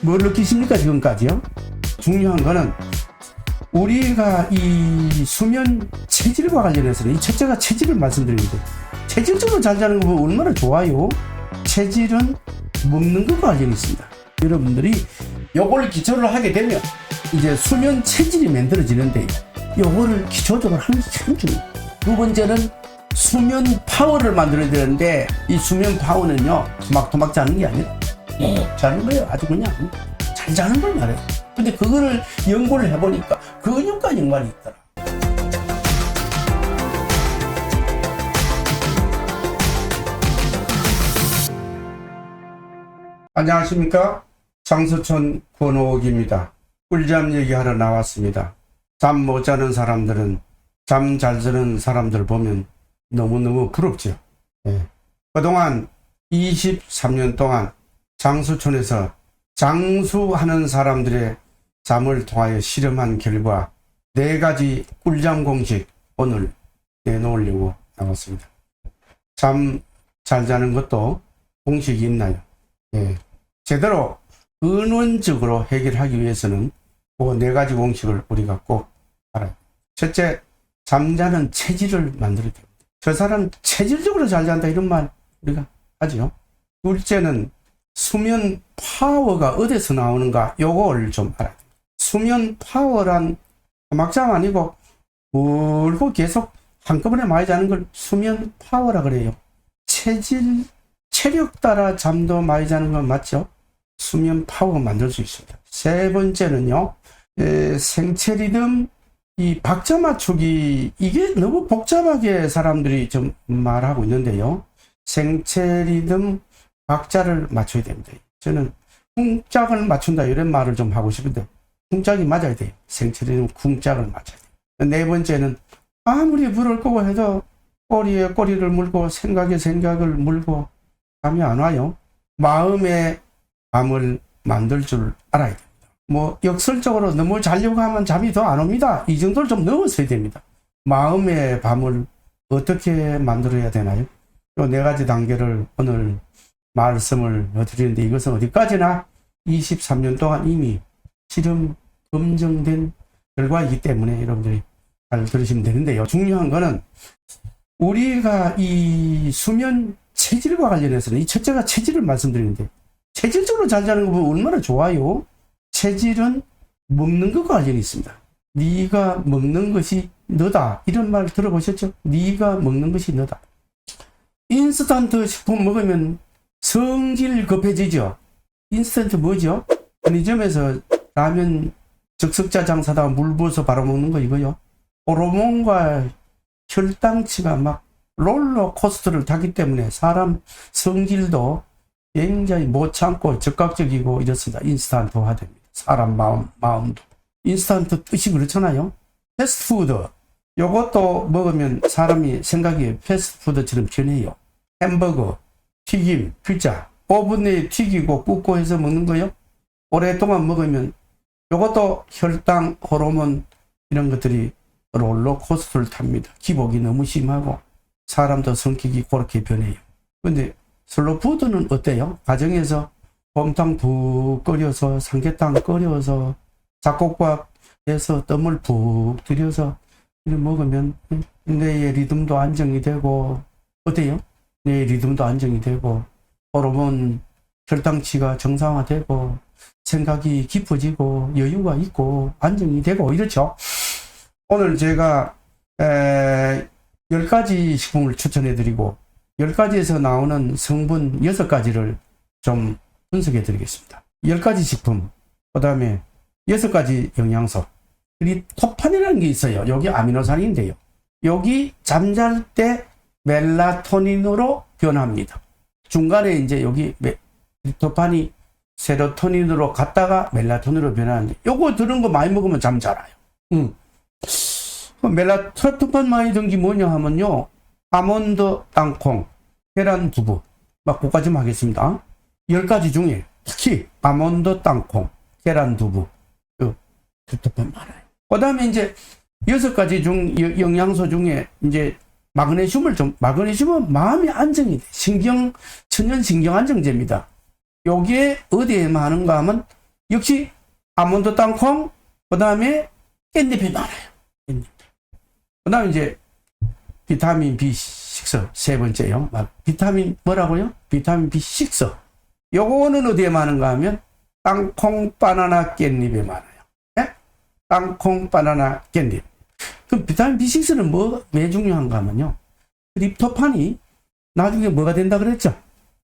뭘 느끼십니까 지금까지요? 중요한 거는 우리가 이 수면 체질과 관련해서는 이 첫째가 체질을 말씀드리는데, 체질적으로 잘 자는 거 보면 얼마나 좋아요. 체질은 먹는 것과 관련이 있습니다. 여러분들이 요걸 기초를 하게 되면 이제 수면 체질이 만들어지는데, 요거를 기초적으로 하는 게 참 중요해요. 두 번째는 수면 파워를 만들어야 되는데, 이 수면 파워는요 토막토막 자는 게 아니라 자는 거예요. 아주 그냥 잘 자는 걸 말해요. 근데 그거를 연구를 해보니까 근육과 연관이 있더라. 안녕하십니까, 장수천 권옥입니다. 꿀잠 얘기하러 나왔습니다. 잠 못 자는 사람들은 잠 잘 자는 사람들 보면 너무너무 부럽죠. 그동안 23년 동안 장수촌에서 장수하는 사람들의 잠을 통하여 실험한 결과 4가지 꿀잠 공식 오늘 내놓으려고 나왔습니다. 잠 잘 자는 것도 공식이 있나요? 제대로 근원적으로 해결하기 위해서는 그 4가지 공식을 우리가 꼭 알아요. 첫째, 잠자는 체질을 만들어야 됩니다. 저 사람 체질적으로 잘 잔다 이런 말 우리가 하죠. 둘째는 수면 파워가 어디서 나오는가, 요걸 좀 알아야 됩니다. 수면 파워란 막잠 아니고 울고 계속 한꺼번에 많이 자는 걸 수면 파워라 그래요. 체력 따라 잠도 많이 자는 건 맞죠? 수면 파워 만들 수 있습니다. 세 번째는요, 생체 리듬, 이 박자 맞추기, 이게 너무 복잡하게 사람들이 좀 말하고 있는데요. 생체 리듬 박자를 맞춰야 됩니다. 저는 쿵짝을 맞춘다 이런 말을 좀 하고 싶은데, 쿵짝이 맞아야 돼요. 생체 리듬 쿵짝을 맞춰야 돼요. 네 번째는 아무리 불을 끄고 해도 꼬리에 꼬리를 물고 생각에 생각을 물고 잠이 안 와요. 마음의 밤을 만들 줄 알아야 됩니다. 뭐 역설적으로 너무 자려고 하면 잠이 더 안 옵니다. 이 정도를 좀 넘었어야 됩니다. 마음의 밤을 어떻게 만들어야 되나요? 이 4가지 단계를 오늘 말씀을 드리는데, 이것은 어디까지나 23년 동안 이미 실험 검증된 결과이기 때문에 여러분들이 잘 들으시면 되는데요. 중요한 거는 우리가 이 수면 체질과 관련해서는 이 첫째가 체질을 말씀드리는데, 체질적으로 잘 자는 거 보면 얼마나 좋아요. 체질은 먹는 것과 관련이 있습니다. 네가 먹는 것이 너다, 이런 말 들어보셨죠? 네가 먹는 것이 너다. 인스턴트 식품 먹으면 성질 급해지죠. 인스턴트 뭐죠? 편의점에서 라면 즉석짜장 사다가 물 부어서 바로 먹는 거 이거요. 호르몬과 혈당치가 막 롤러코스터를 타기 때문에 사람 성질도 굉장히 못 참고 적극적이고 이렇습니다. 인스턴트화 됩니다. 사람 마음도. 인스턴트 뜻이 그렇잖아요. 패스트푸드, 요것도 먹으면 사람이 생각이 패스트푸드처럼 변해요. 햄버거, 튀김, 피자, 오븐에 튀기고 굽고 해서 먹는 거요. 오랫동안 먹으면 요것도 혈당, 호르몬 이런 것들이 롤러코스터를 탑니다. 기복이 너무 심하고 사람도 성격이 그렇게 변해요. 근데 슬로푸드는 어때요? 가정에서 곰탕 푹 끓여서, 삼계탕 끓여서, 잡곡밥에서 뜸을 푹 들여서 이렇게 먹으면 뇌의 리듬도 안정이 되고, 어때요? 뇌의 리듬도 안정이 되고, 호르몬 혈당치가 정상화되고, 생각이 깊어지고, 여유가 있고, 안정이 되고, 이렇죠. 오늘 제가 10가지 식품을 추천해드리고, 10가지에서 나오는 성분 6가지를 좀 분석해 드리겠습니다. 10가지 식품, 그 다음에 6가지 영양소. 트립토판이라는 게 있어요. 여기 아미노산인데요. 여기 잠잘 때 멜라토닌으로 변합니다. 중간에 이제 여기 트립토판이 세로토닌으로 갔다가 멜라토닌으로 변하는데, 요거 들은 거 많이 먹으면 잠 잘 와요. 멜라토닌 많이 든 게 뭐냐 하면요, 아몬드, 땅콩, 계란, 두부. 막 그까지만 하겠습니다. 10가지 중에 특히 아몬드, 땅콩, 계란, 두부, 트립토판 많아요. 그 다음에 이제 6가지 영양소 중에 이제 마그네슘은 마음의 안정이 돼. 천연 신경 안정제입니다. 요게 어디에 많은가 하면 역시 아몬드 땅콩, 그 다음에 깻잎이 많아요. 깻잎. 그 다음에 이제 비타민 B6 세 번째요. 비타민 뭐라고요? 비타민 B6. 요거는 어디에 많은가 하면 땅콩, 바나나, 깻잎에 많아요. 예? 땅콩, 바나나, 깻잎. 그럼 비타민 B6는 왜 중요한가 하면요. 트립토판이 나중에 뭐가 된다 그랬죠?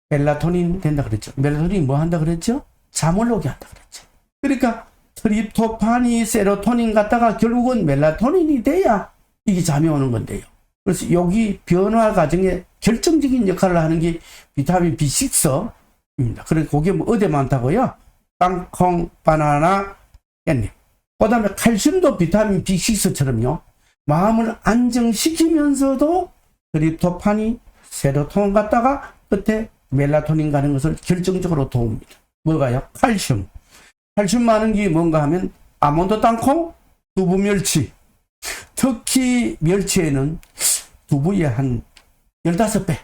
멜라토닌 된다 그랬죠. 멜라토닌이 뭐 한다 그랬죠? 잠을 오게 한다 그랬죠. 그러니까 트립토판이 세로토닌 갖다가 결국은 멜라토닌이 돼야 이게 잠이 오는 건데요. 그래서 여기 변화 과정에 결정적인 역할을 하는 게 비타민 B6입니다. 그래서 그게 뭐 어디에 많다고요? 땅콩, 바나나, 깻잎. 그 다음에 칼슘도 비타민 B6처럼요. 마음을 안정시키면서도 트립토판이 세로토닌 갖다가 끝에 멜라토닌 가는 것을 결정적으로 도웁니다. 뭐가요? 칼슘. 칼슘 많은 게 뭔가 하면 아몬드 땅콩, 두부 멸치. 특히 멸치에는 두부에 한 15배.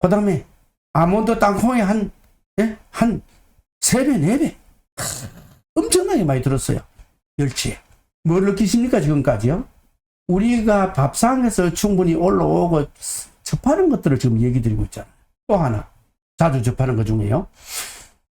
그 다음에 아몬드 땅콩에 한 3배, 4배. 엄청나게 많이 들었어요. 멸치에. 뭘 느끼십니까, 지금까지요? 우리가 밥상에서 충분히 올라오고 접하는 것들을 지금 얘기 드리고 있잖아요. 또 하나, 자주 접하는 것 중에요.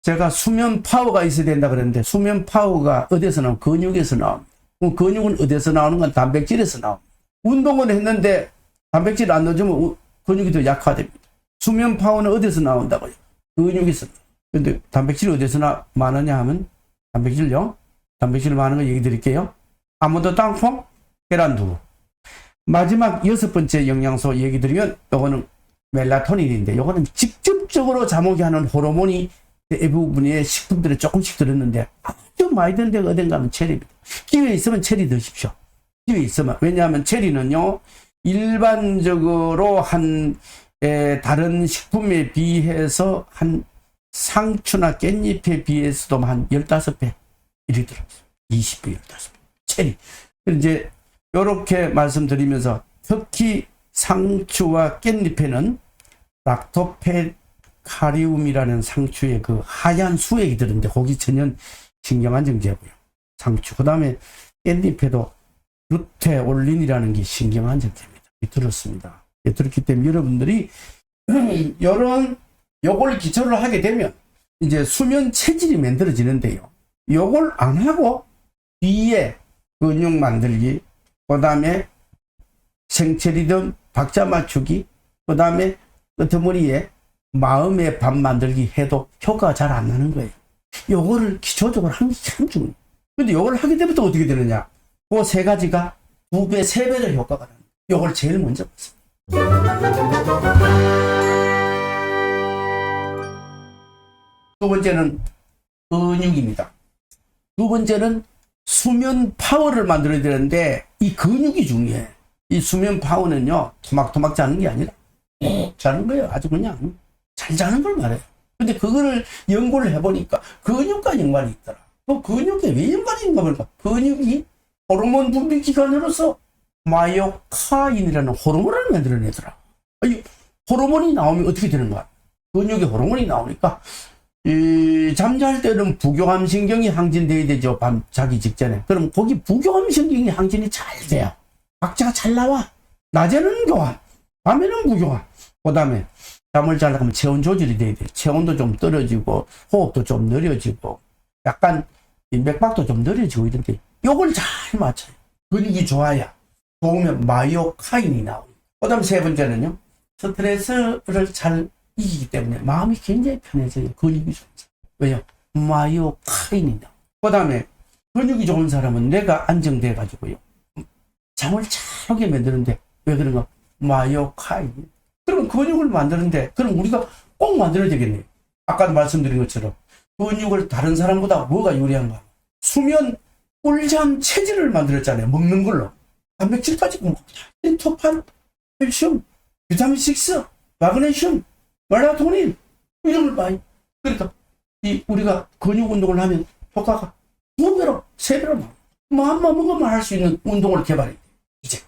제가 수면 파워가 있어야 된다 그랬는데, 수면 파워가 어디서 나오면 근육에서 나옵니다. 그럼 근육은 어디서 나오는 건 단백질에서 나옵니다. 운동을 했는데 단백질 안 넣어주면 근육이 더 약화됩니다. 수면 파워는 어디서 나온다고요? 근육에서. 근데 단백질이 어디서 많으냐 하면, 단백질요? 단백질 많은 거 얘기 드릴게요. 아몬드 땅콩, 계란 두부. 마지막 6번째 영양소 얘기 드리면, 요거는 멜라토닌인데, 요거는 직접적으로 잠오게 하는 호르몬이 대부분의 식품들에 조금씩 들었는데, 아주 많이 드는 데가 어딘가 하면 체리입니다. 기회 있으면 체리 드십시오. 기회 있으면. 왜냐하면 체리는요, 일반적으로 다른 식품에 비해서 상추나 깻잎에 비해서도 한 15배 이렇게 들었어요. 20배, 15배. 체리. 이제, 요렇게 말씀드리면서, 특히 상추와 깻잎에는 락토페카리움이라는 상추의 그 하얀 수액이 들었는데, 거기 전혀 신경안정제고요. 상추. 그 다음에 깻잎에도 루테올린이라는 게 신경안정제입니다. 들었습니다. 들었기 때문에 여러분들이 요걸 기초로 하게 되면 이제 수면 체질이 만들어지는데요. 요걸 안 하고 뒤에 근육 만들기, 그 다음에 생체 리듬 박자 맞추기, 그 다음에 끄트머리에 마음의 밥 만들기 해도 효과가 잘 안 나는 거예요. 요거를 기초적으로 하는 게 참 중요해요. 근데 요걸 하게 되면 또 어떻게 되느냐? 그 세 가지가 2배, 3배의 효과가 나는 거예요. 요걸 제일 먼저 봤습니다. 두 번째는 근육입니다. 두 번째는 수면 파워를 만들어야 되는데, 이 근육이 중요해. 이 수면 파워는요, 토막토막 자는 게 아니라 자는 거예요. 아주 그냥 잘 자는 걸 말해요. 근데 그거를 연구를 해보니까 근육과 연관이 있더라. 그 근육에 왜 연관이 있는가 보니까, 근육이 호르몬 분비 기관으로서 마이오카인이라는 호르몬을 만들어내더라. 이 호르몬이 나오면 어떻게 되는 거야? 근육에 호르몬이 나오니까 잠잘 때는 부교감 신경이 항진돼야 되죠. 밤 자기 직전에. 그럼 거기 부교감 신경이 항진이 잘 돼요. 박자가 잘 나와. 낮에는 교감, 밤에는 부교감. 그 다음에 잠을 자려면 체온 조절이 돼야 돼요. 체온도 좀 떨어지고 호흡도 좀 느려지고 약간 맥박도 좀 느려지고 이런데, 요걸 잘 맞춰요. 근육이 좋아야, 좋으면 마이오카인이 나오고. 그 다음 세 번째는요, 스트레스를 잘 이기기 때문에 마음이 굉장히 편해져요. 근육이 좋은 사람. 왜요? 마이오카인이 나오고. 그 다음에 근육이 좋은 사람은 뇌가 안정돼가지고요, 잠을 잘 오게 만드는데, 왜 그런가? 마이오카인. 그러면 근육을 만드는데, 그럼 우리가 꼭 만들어야 되겠네요. 아까도 말씀드린 것처럼 근육을 다른 사람보다 뭐가 유리한가? 수면 꿀잠 체질을 만들었잖아요. 먹는 걸로. 단백질까지 먹고, 트립토판, 칼슘, 비타민 6, 마그네슘, 멜라토닌, 이런 걸 많이. 그러니까 우리가 근육 운동을 하면 효과가 2배로, 3배로 나와요. 마음만 먹으면 할 수 있는 운동을 개발해요. 이제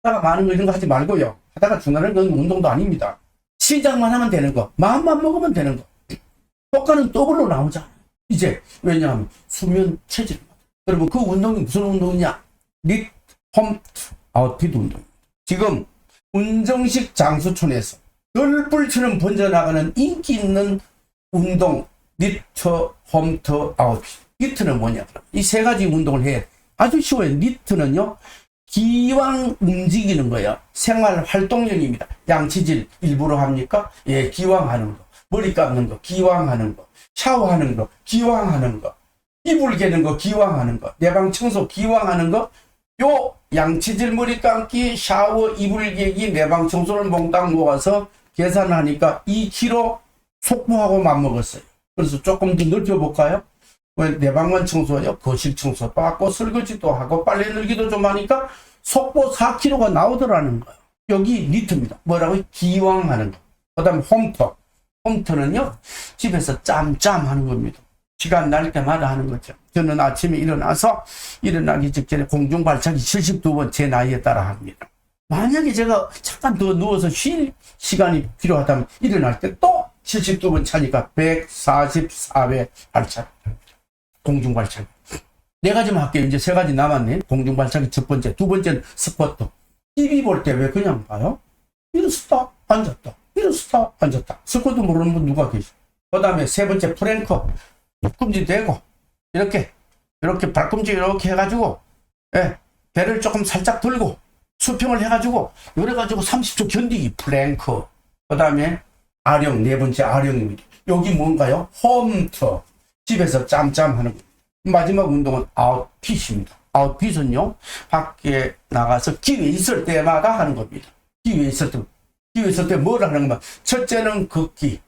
하다가 많은 거 이런 거 하지 말고요. 하다가 중단하는 건 운동도 아닙니다. 시작만 하면 되는 거, 마음만 먹으면 되는 거. 효과는 더블로 나오잖아요. 이제 왜냐하면 수면 체질. 그러면 그 운동이 무슨 운동이냐? 릿, 홈트, 아웃핏 운동. 지금 운정식 장수촌에서 널불처럼 번져나가는 인기 있는 운동, 니트, 홈트, 아웃핏. 니트는 뭐냐? 이 세 가지 운동을 해야 돼. 아주 쉬워요. 니트는요, 기왕 움직이는 거예요. 생활 활동량입니다. 양치질 일부러 합니까? 예, 기왕 하는 거. 머리 감는 거, 기왕 하는 거. 샤워하는 거, 기왕 하는 거. 이불 개는 거, 기왕 하는 거. 내 방 청소, 기왕 하는 거. 요 양치질, 머리 감기, 샤워, 이불 개기, 내 방 청소를 몽땅 모아서 계산하니까 2kg 속보하고 맞먹었어요. 그래서 조금 더 넓혀볼까요? 내 방만 청소해요. 거실 청소 받고 설거지도 하고 빨래 늘기도 좀 하니까 속보 4kg가 나오더라는 거예요. 여기 니트입니다. 뭐라고? 기왕 하는 거. 그 다음에 홈터. 홈터는요, 집에서 짬짬 하는 겁니다. 시간 날 때마다 하는 거죠. 저는 아침에 일어나기 직전에 공중발차기 72번 제 나이에 따라 합니다. 만약에 제가 잠깐 더 누워서 쉴 시간이 필요하다면 일어날 때 또 72번 차니까 144회 발차기. 공중발차기. 네 가지만 할게요. 이제 세 가지 남았네. 공중발차기 첫 번째. 두 번째는 스쿼트. TV 볼 때 왜 그냥 봐요? 일어섰다, 앉았다. 일어섰다, 앉았다. 스쿼트 모르는 분 누가 계시? 그 다음에 세 번째 프랭크. 발꿈치 대고, 이렇게 발꿈치 이렇게 해가지고, 예, 배를 조금 살짝 들고, 수평을 해가지고, 이래가지고 30초 견디기. 프랭크. 그 다음에 아령, 네 번째 아령입니다. 여기 뭔가요? 홈트. 집에서 짬짬 하는 거. 마지막 운동은 아웃핏입니다. 아웃핏은요, 밖에 나가서 기회 있을 때마다 하는 겁니다. 기회 있을 때 뭘 하는 거면, 첫째는 걷기,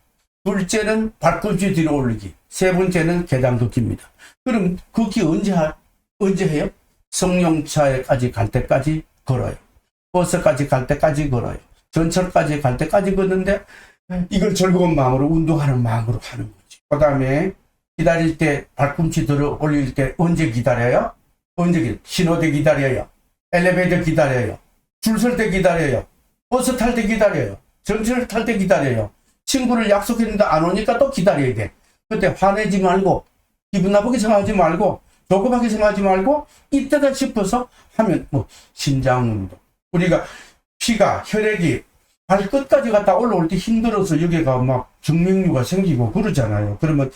둘째는 발꿈치 뒤로 올리기, 세 번째는 계단 걷기입니다. 그럼 걷기 언제 해요? 성령차에까지 갈 때까지 걸어요. 버스까지 갈 때까지 걸어요. 전철까지 갈 때까지 걷는데, 이걸 즐거운 마음으로, 운동하는 마음으로 하는 거지. 그 다음에 기다릴 때, 발꿈치 들어 올릴 때 언제 기다려요? 신호대 기다려요. 엘리베이터 기다려요. 줄 설 때 기다려요. 버스 탈 때 기다려요. 전철 탈 때 기다려요. 친구를 약속했는데 안 오니까 또 기다려야 돼. 그때 화내지 말고, 기분 나쁘게 생각하지 말고, 조급하게 생각하지 말고, 이때다 싶어서 하면, 심장 운동. 우리가 피가, 혈액이 발끝까지 갔다 올라올 때 힘들어서 여기가 막 정맥류가 생기고 그러잖아요. 그러면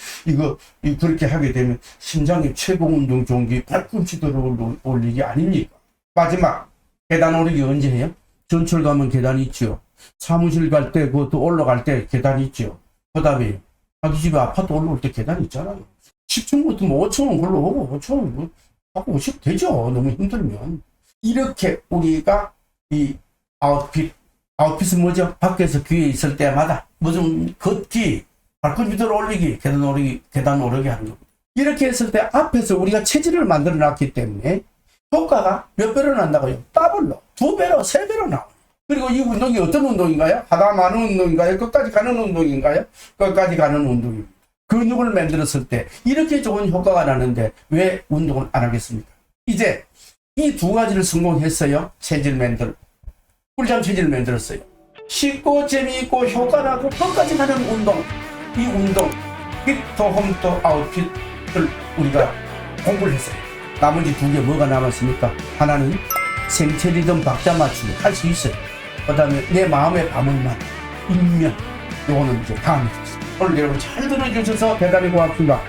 그렇게 하게 되면 심장의 최고 운동 좋은 게 발꿈치 들어 올리기 아닙니까? 마지막, 계단 오르기 언제 해요? 전철 가면 계단 있죠. 사무실 갈 때, 그것도 올라갈 때 계단 있죠. 그 다음에 자기 집에 아파트 올라올 때 계단 있잖아요. 10층부터 5층은 걸러오고 5층은 갖고 오시면 되죠. 너무 힘들면. 이렇게 우리가 이 아웃핏은 뭐죠? 밖에서 기회 있을 때마다 무슨 걷기, 발꿈치 들어 올리기, 계단 오르기 하는 겁니다. 이렇게 했을 때 앞에서 우리가 체질을 만들어 놨기 때문에 효과가 몇 배로 난다고요? 더블로, 2배로, 3배로 나와요. 그리고 이 운동이 어떤 운동인가요? 하다 마는 운동인가요? 끝까지 가는 운동인가요? 끝까지 가는 운동입니다. 근육을 만들었을 때 이렇게 좋은 효과가 나는데 왜 운동을 안 하겠습니까? 이제 이 두 가지를 성공했어요. 꿀잠 체질을 만들었어요. 쉽고 재미있고 효과나고 끝까지 가는 운동. 이 운동, 히트, 홈트, 아웃핏을 우리가 공부를 했어요. 나머지 두 개 뭐가 남았습니까? 하나는 생체 리듬 박자 맞추기 할 수 있어요. 그 다음에 내 마음의 방울만, 인면, 요거는 이제 다음에 오늘 여러분 잘 들어주셔서 대단히 고맙습니다.